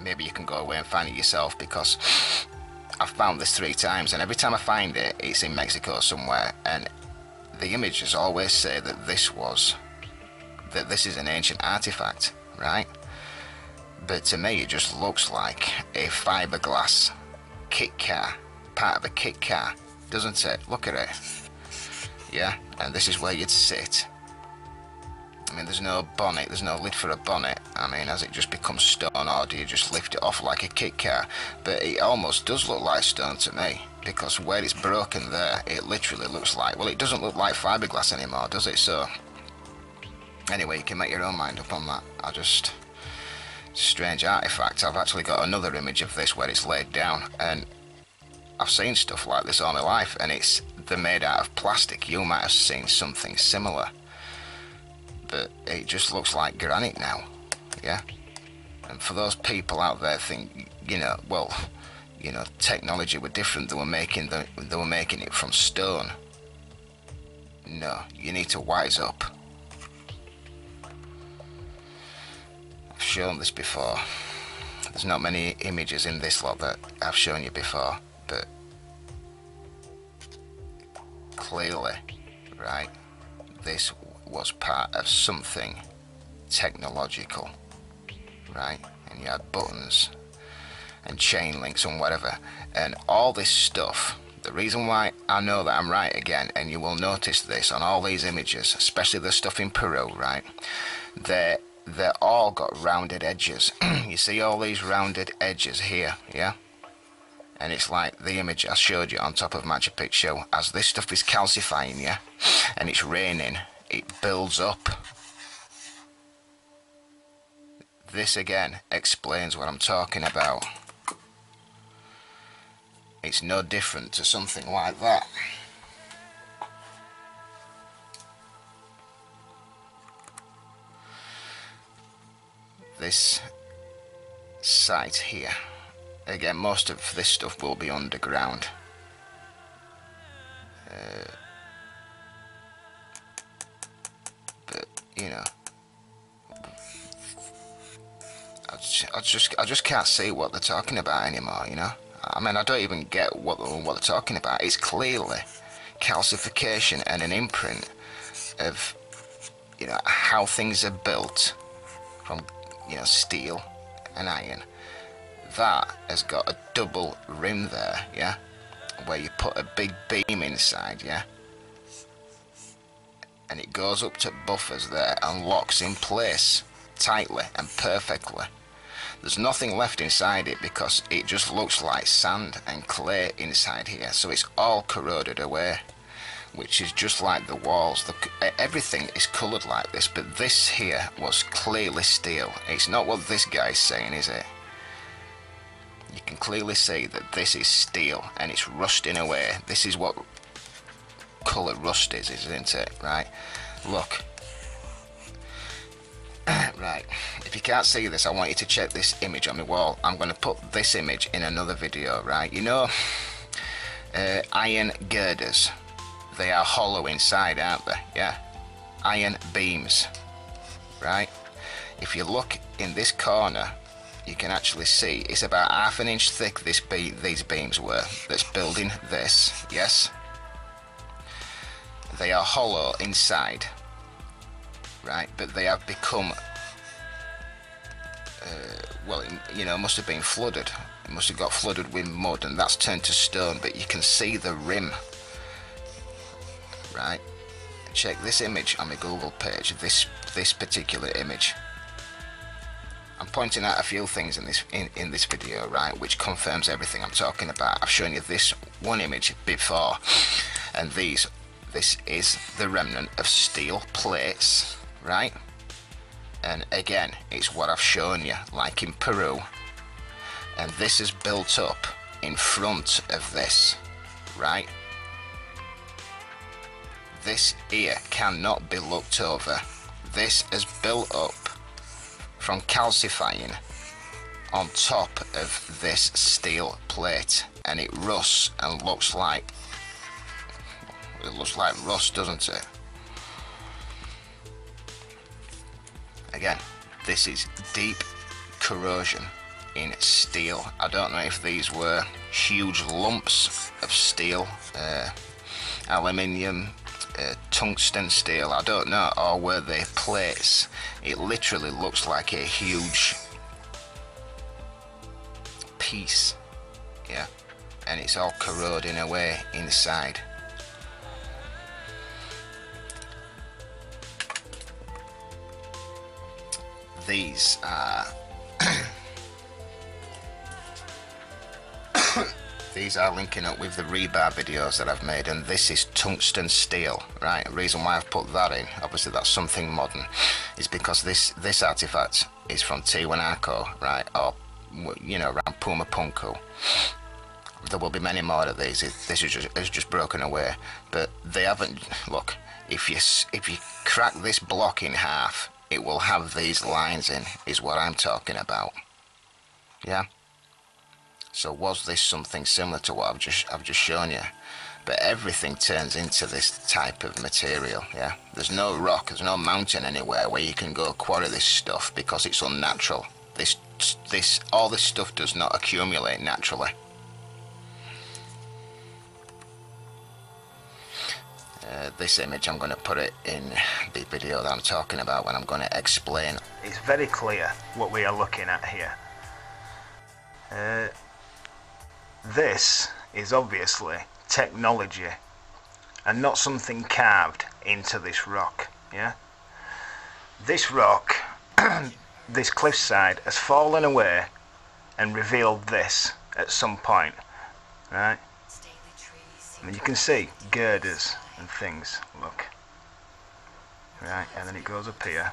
Maybe you can go away and find it yourself, because I've found this 3 times, and every time I find it, it's in Mexico somewhere, and the images always say that this is an ancient artifact, right? But to me, it just looks like a fiberglass kit car, part of a kit car, doesn't it? Look at it, yeah, and this is where you'd sit. I mean, there's no bonnet, there's no lid for a bonnet. I mean, has it just become stone, or do you just lift it off like a kit car? But it almost does look like stone to me, because where it's broken there, it literally looks like, well, it doesn't look like fiberglass anymore, does it? So anyway, you can make your own mind up on that. Strange artifact. I've actually got another image of this where it's laid down, and I've seen stuff like this all my life, and they're made out of plastic. You might have seen something similar, but it just looks like granite now, yeah. And for those people out there think, you know, well, you know, technology were different. They were making it from stone. No, you need to wise up. I've shown this before. There's not many images in this lot that I've shown you before, but clearly, right, this was part of something technological, right? And you had buttons and chain links and whatever, and all this stuff. The reason why I know that I'm right again, and you will notice this on all these images, especially the stuff in Peru, right? They're all got rounded edges. You see all these rounded edges here, yeah? And it's like the image I showed you on top of Machu Picchu. As this stuff is calcifying, yeah, and it's raining, it builds up. This again explains what I'm talking about. It's no different to something like that. This site here, again, most of this stuff will be underground. But you know, I just can't see what they're talking about anymore. You know, I mean, I don't even get what they're talking about. It's clearly calcification and an imprint of, you know, how things are built from, you know, steel and iron. That has got a double rim there, yeah, where you put a big beam inside, yeah, and it goes up to buffers there and locks in place tightly and perfectly. There's nothing left inside it because it just looks like sand and clay inside here, so it's all corroded away, which is just like the walls. Everything is coloured like this, but this here was clearly steel. It's not what this guy's saying, is it? You can clearly see that this is steel and it's rusting away. This is what colour rust is, isn't it? Right? Look. Right, if you can't see this, I want you to check this image on my wall. I'm going to put this image in another video, right? You know, iron girders, they are hollow inside, aren't they? Yeah, iron beams, right? If you look in this corner, you can actually see it's about ½ inch thick. These beams were that's building this. Yes, they are hollow inside, right? But they have become, well, you know, must have been flooded. It must have got flooded with mud, and that's turned to stone. But you can see the rim, right? Check this image on my Google page. This particular image. I'm pointing out a few things in this video, right, which confirms everything I'm talking about. I've shown you this one image before, and this is the remnant of steel plates, right? And again, it's what I've shown you, like in Peru, and this is built up in front of this, right? This here cannot be looked over. This is built up from calcifying on top of this steel plate, and it rusts and looks like rust, doesn't it? Again, this is deep corrosion in steel. I don't know if these were huge lumps of steel, aluminium, tungsten steel, I don't know, or were they plates? It literally looks like a huge piece, yeah, and it's all corroding away inside. These are these are linking up with the rebar videos that I've made, and this is tungsten steel, right? The reason why I've put that in, obviously that's something modern, is because this artifact is from Tiwanaku, right, or, you know, around Puma Punku. There will be many more of these. This is just broken away, but they haven't. Look, if you crack this block in half, it will have these lines in, is what I'm talking about. Yeah, So was this something similar to what I've just shown you? But everything turns into this type of material, yeah? There's no rock, there's no mountain anywhere where you can go quarry this stuff because it's unnatural. All this stuff does not accumulate naturally. This image, I'm going to put it in the video that I'm talking about when I'm going to explain. It's very clear what we are looking at here. This is obviously technology and not something carved into this rock, yeah? This rock, this cliffside, has fallen away and revealed this at some point, right? I mean, you can see girders and things, look, right, and then it goes up here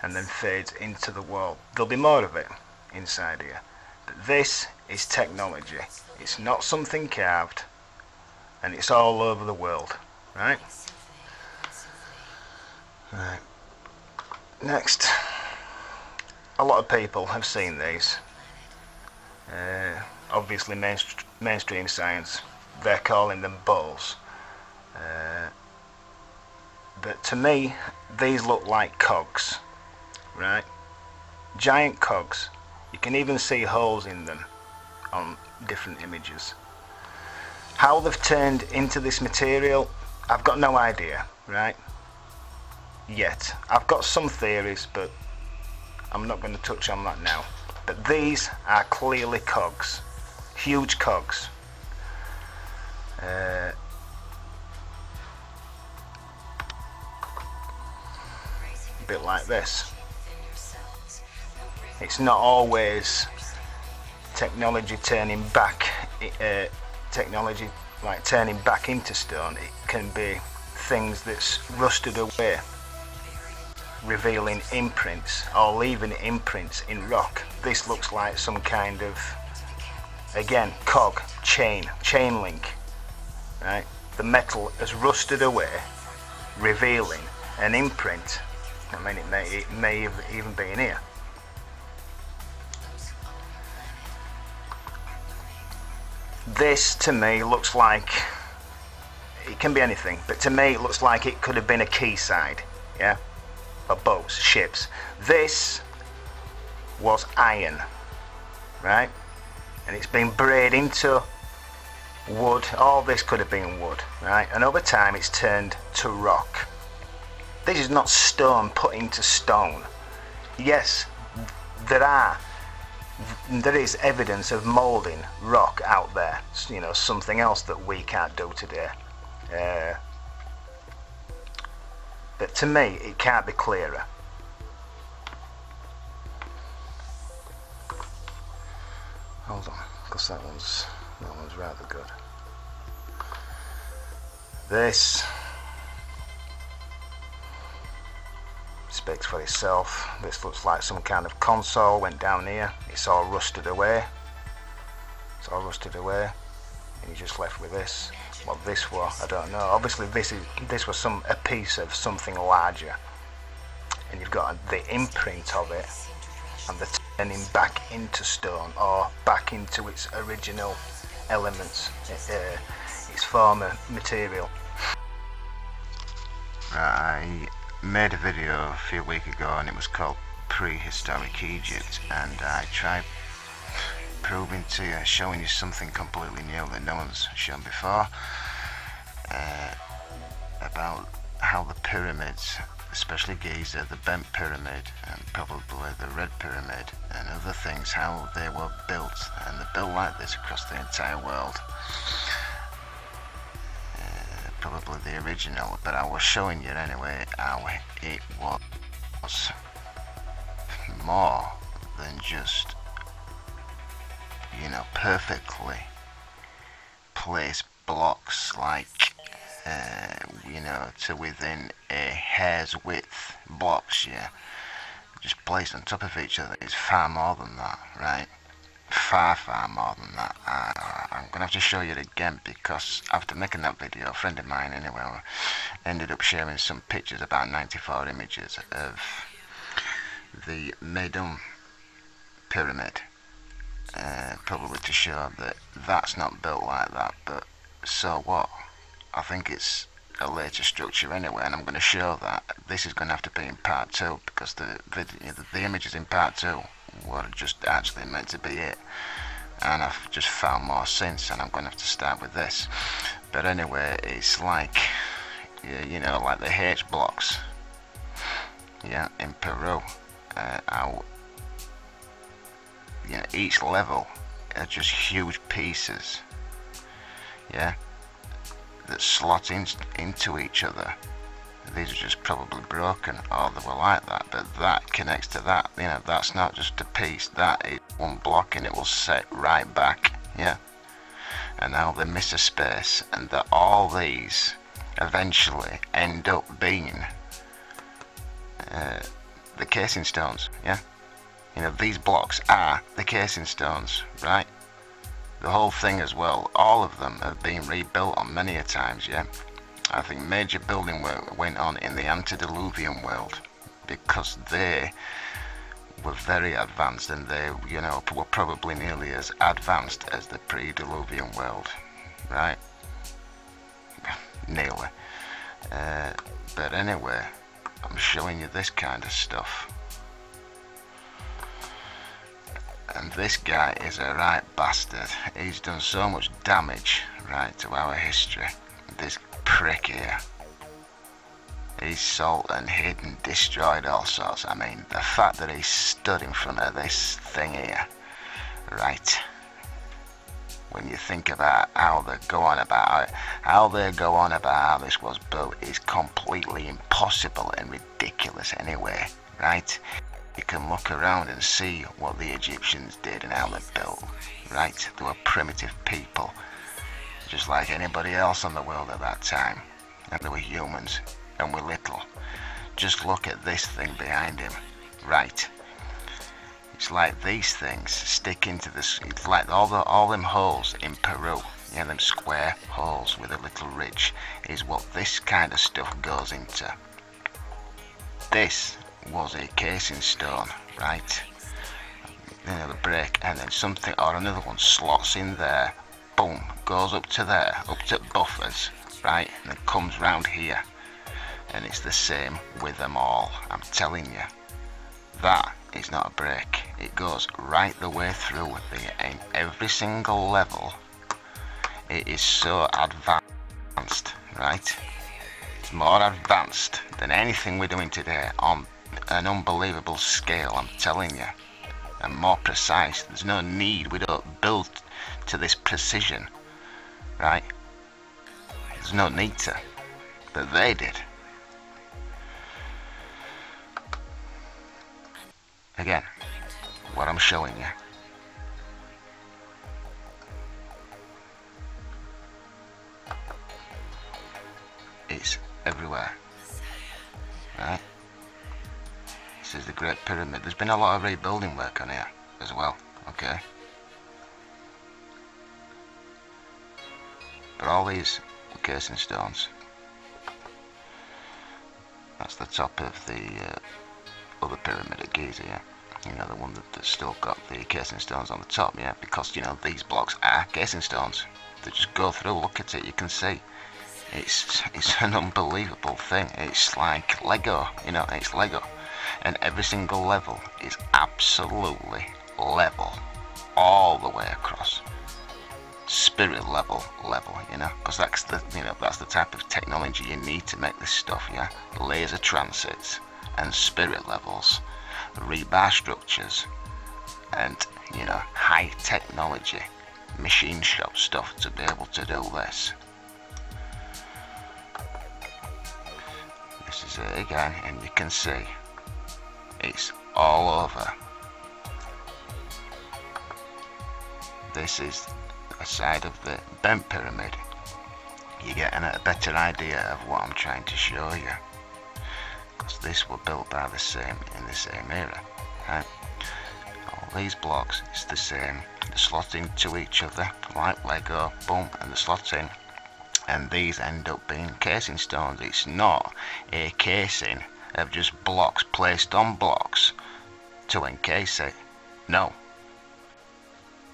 and then fades into the wall. There'll be more of it inside here, but this is technology. It's not something carved, and it's all over the world, right? Right. Next, a lot of people have seen these. Obviously mainstream science, they're calling them bowls. But to me, these look like cogs, right? Giant cogs. You can even see holes in them on different images. How they've turned into this material, I've got no idea, right? Yet. I've got some theories, but I'm not going to touch on that now. But these are clearly cogs. Huge cogs. A bit like this. It's not always technology turning back, technology like turning back into stone. It can be things that's rusted away, revealing imprints or leaving imprints in rock. This looks like some kind of, again, cog, chain link, right? The metal has rusted away, revealing an imprint. I mean, it may even be in here. This to me looks like, it can be anything, but to me it looks like it could have been a quayside, yeah, for boats, ships. This was iron, right, and it's been braided into wood. All this could have been wood, right, and over time it's turned to rock. This is not stone put into stone. Yes, there is evidence of moulding rock out there, you know, something else that we can't do today. But to me, it can't be clearer. Hold on, because that one's rather good. This speaks for itself. This looks like some kind of console went down here. It's all rusted away. It's all rusted away, and you're just left with this. What this was, I don't know. Obviously, this was a piece of something larger, and you've got the imprint of it, and the turning back into stone or back into its original elements, its former material. I made a video a few weeks ago and it was called Prehistoric Egypt, and I tried proving to you, showing you something completely new that no one's shown before, about how the pyramids, especially Giza, the Bent Pyramid and probably the Red Pyramid and other things, how they were built, and they're built like this across the entire world. Probably the original, but I was showing you anyway how it was more than just, you know, perfectly placed blocks, like you know, to within a hair's width blocks, yeah, just placed on top of each other. It's far more than that, right? Far more than that. I'm gonna have to show you it again, because after making that video, a friend of mine anyway ended up sharing some pictures, about 94 images of the Meidum pyramid, probably to show that that's not built like that, but so what? I think it's a later structure anyway, and I'm going to show that. This is going to have to be in part 2, because the images in part 2 were just actually meant to be it, and I've just found more since, and I'm going to have to start with this. But anyway, it's like, you know, like the H blocks, yeah, in Peru. How, you know, each level are just huge pieces, yeah, that slot into each other. These are just probably broken, or they were like that, but that connects to that. You know, that's not just a piece, that is one block, and it will set right back, yeah. And now they miss a space, and that all these eventually end up being the casing stones, yeah. You know, these blocks are the casing stones, right? The whole thing as well, all of them have been rebuilt on many a times, yeah. I think major building work went on in the antediluvian world, because they were very advanced, and they, you know, were probably nearly as advanced as the pre-diluvian world, right? Nearly. But anyway, I'm showing you this kind of stuff. And this guy is a right bastard. He's done so much damage, right, to our history. This prick here. He's sold and hid and destroyed all sorts. I mean, the fact that he stood in front of this thing here, right, when you think about how they go on about how this was built, is completely impossible and ridiculous anyway, right? You can look around and see what the Egyptians did and how they built, right? They were primitive people, just like anybody else in the world at that time, and they were humans, and we're little. Just look at this thing behind him, right? It's like these things stick into this. It's like all them holes in Peru, yeah, them square holes with a little ridge, is what this kind of stuff goes into. This was a casing stone, right? You know, the break, and then something or another one slots in there, boom, goes up to there, up to buffers, right, and then comes round here, and it's the same with them all. I'm telling you, that is not a break. It goes right the way through in every single level. It is so advanced, right? It's more advanced than anything we're doing today on an unbelievable scale, I'm telling you, and more precise. There's no need, we don't build to this precision, right? There's no need to, but they did. Again, what I'm showing you, is everywhere, right? This is the Great Pyramid. There's been a lot of rebuilding work on here as well, okay? But all these casing stones, that's the top of the other pyramid at Giza, yeah? You know, the one that's still got the casing stones on the top, yeah? Because, you know, these blocks are casing stones. They just go through, look at it, you can see. It's an unbelievable thing. It's like Lego, you know, it's Lego. And every single level is absolutely level, all the way across. Spirit level, you know, because that's the, you know, that's the type of technology you need to make this stuff, yeah. Laser transits and spirit levels, rebar structures, and, you know, high technology machine shop stuff to be able to do this. This is it again, and you can see it's all over. This is a side of the bent pyramid. You're getting a better idea of what I'm trying to show you, because this were built by the same, in the same era, right? All these blocks, it's the same. They slot into each other like Lego, boom, and they slot in, and these end up being casing stones. It's not a casing of just blocks placed on blocks to encase it. No.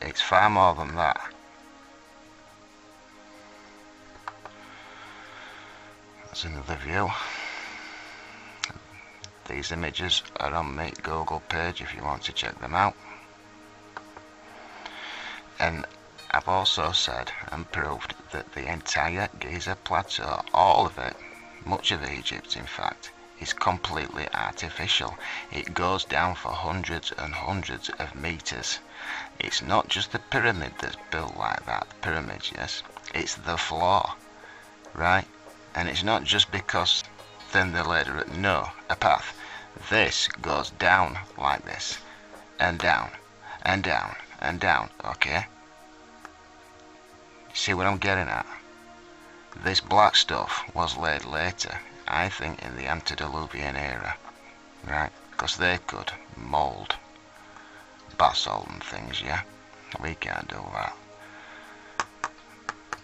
It's far more than that. That's another view. These images are on my Google page if you want to check them out. And I've also said and proved that the entire Giza Plateau, all of it, much of Egypt in fact, is completely artificial. It goes down for hundreds and hundreds of meters. It's not just the pyramid that's built like that, the pyramids, yes, it's the floor, right? And it's not just because then they later, no, a path. This goes down like this, and down, and down, and down, okay? See what I'm getting at? This black stuff was laid later, I think in the antediluvian era, right? Because they could mould basalt and things, yeah? We can't do that.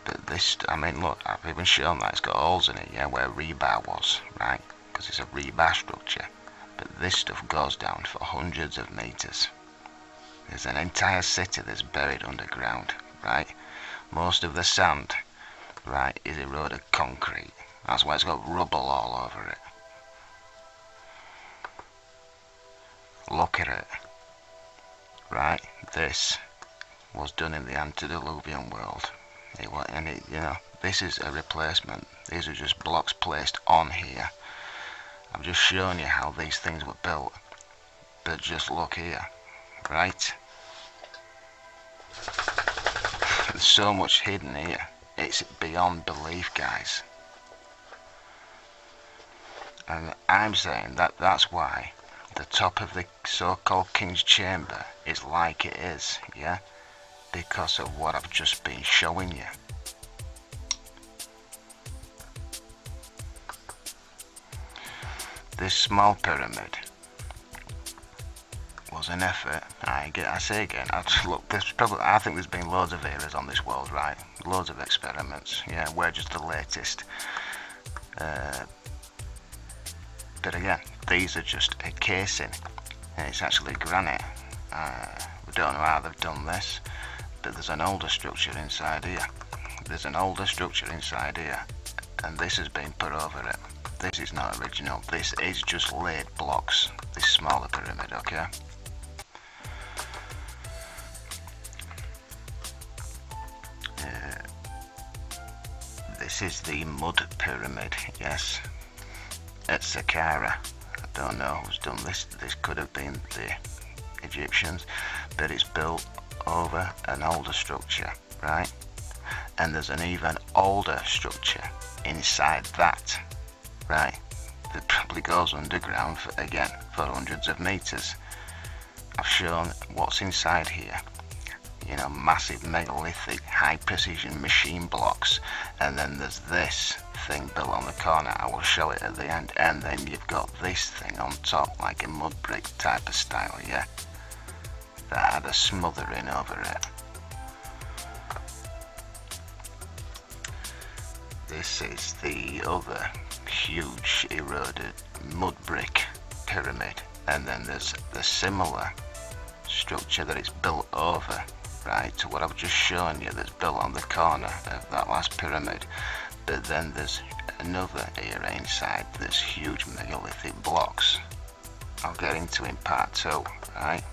But this, I mean, look, I've even shown that it's got holes in it, yeah, where rebar was, right? Because it's a rebar structure. But this stuff goes down for hundreds of meters. There's an entire city that's buried underground, right? Most of the sand, right, is eroded concrete. That's why it's got rubble all over it. Look at it. Right, this was done in the antediluvian world. You know, this is a replacement. These are just blocks placed on here. I've just shown you how these things were built. But just look here, right? There's so much hidden here. It's beyond belief, guys. And I'm saying that that's why the top of the so-called King's Chamber is like it is, yeah? Because of what I've just been showing you. This small pyramid was an effort. I say again, look, I think there's been loads of eras on this world, right? Loads of experiments, yeah, we're just the latest. But again, these are just a casing, and it's actually granite. We don't know how they've done this, but there's an older structure inside here. There's an older structure inside here, and this has been put over it. This is not original. This is just laid blocks. This smaller pyramid, okay? This is the mud pyramid, yes, at Saqqara. I don't know who's done this. This could have been the Egyptians, but it's built over an older structure, right? And there's an even older structure inside that, right? That probably goes underground for hundreds of meters. I've shown what's inside here. You know, massive megalithic high precision machine blocks, and then there's this thing built on the corner. I will show it at the end, and then you've got this thing on top, like a mud brick type of style, yeah, that had a smothering over it. This is the other huge eroded mud brick pyramid, and then there's the similar structure that it's built over, right, to what I've just shown you, that's built on the corner of that last pyramid. But then there's another area inside this huge megalithic blocks. I'll get into in part 2, right?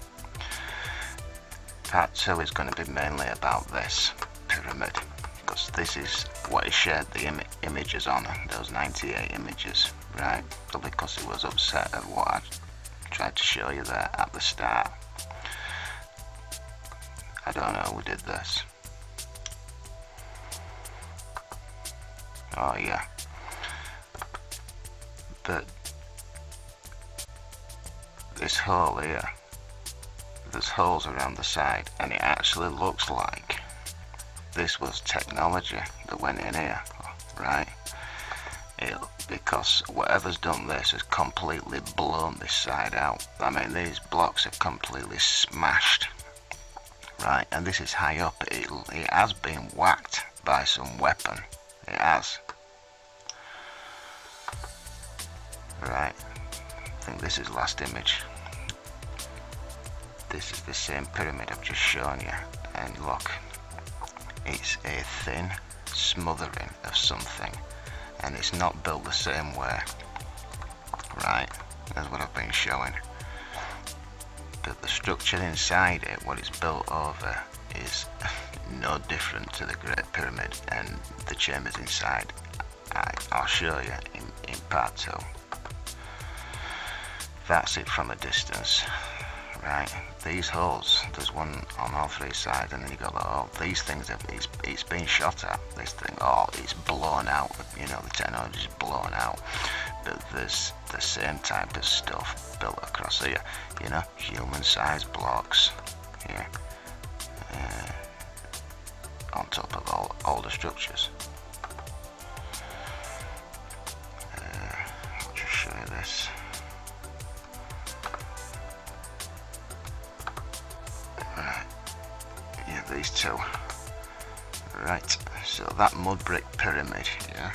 Part 2 is going to be mainly about this pyramid, because this is what he shared the images on, those 98 images, right? But because he was upset at what I tried to show you there at the start. I don't know who did this. Oh yeah. But this hole here, there's holes around the side, and it actually looks like this was technology that went in here, right? Because whatever's done this has completely blown this side out. I mean, these blocks are completely smashed. Right, and this is high up. It has been whacked by some weapon. It has. Right, I think this is last image. this is the same pyramid I've just shown you, and look, it's a thin smothering of something, and it's not built the same way, right, as what I've been showing. But the structure inside it, what it's built over, is no different to the Great Pyramid, and the chambers inside, I'll show you in part 2. That's it from a distance, right? These holes, there's one on all 3 sides, and then you go, oh, these things, it's been shot at, this thing, oh, it's blown out, you know, the technology's blown out. But there's the same type of stuff built across here, you know, human-sized blocks here, on top of all older structures. I'll just show you this. Right, yeah, these two. Right, so that mud brick pyramid, yeah,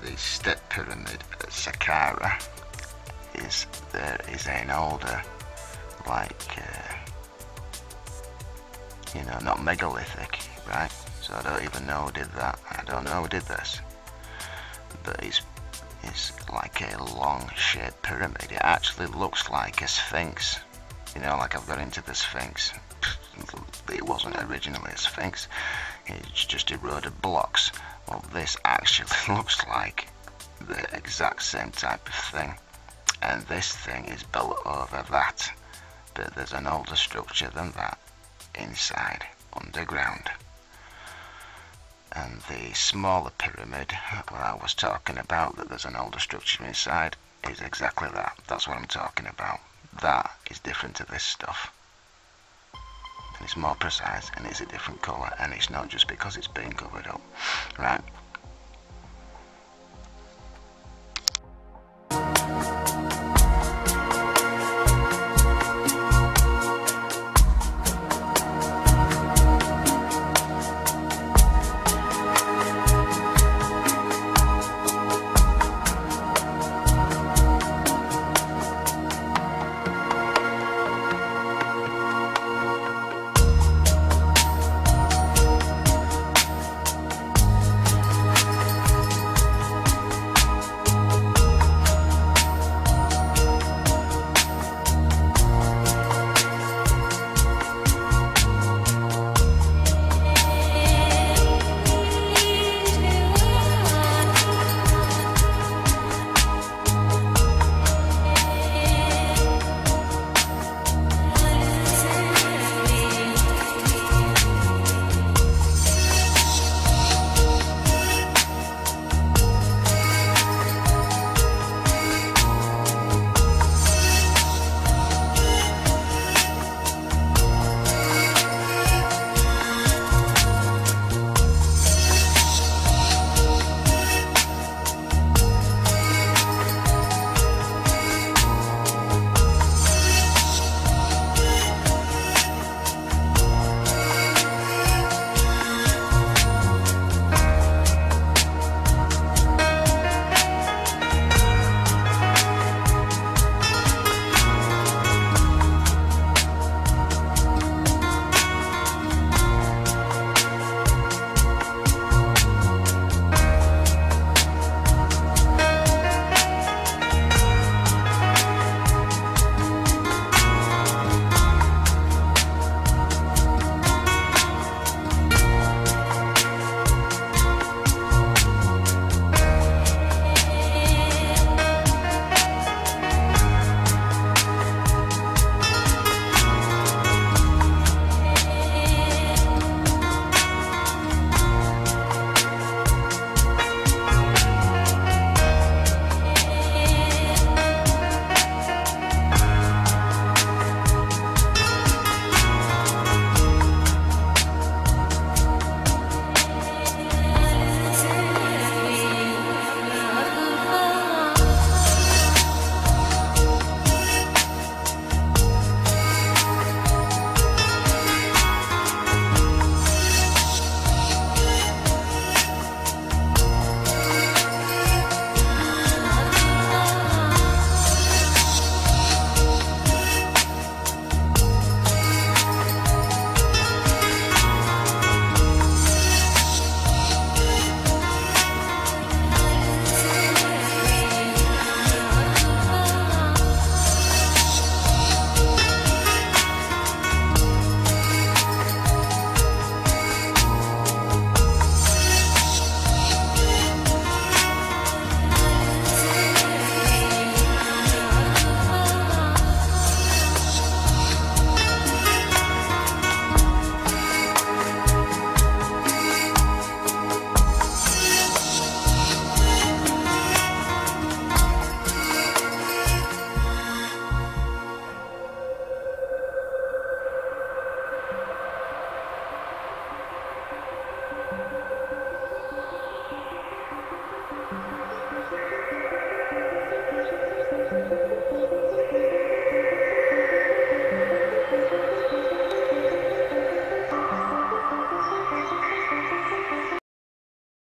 the step pyramid at Saqqara is an older, like, you know, not megalithic, right? So I don't even know who did that. I don't know who did this, but it's like a long shaped pyramid. It actually looks like a sphinx, you know, like I've got into the sphinx. It wasn't originally a sphinx, it's just eroded blocks. Well, this actually looks like the exact same type of thing, and this thing is built over that, but there's an older structure than that inside, underground. And the smaller pyramid, what I was talking about, that there's an older structure inside, is exactly that. That's what I'm talking about. That is different to this stuff. And it's more precise, and it's a different colour, and it's not just because it's been covered up, right?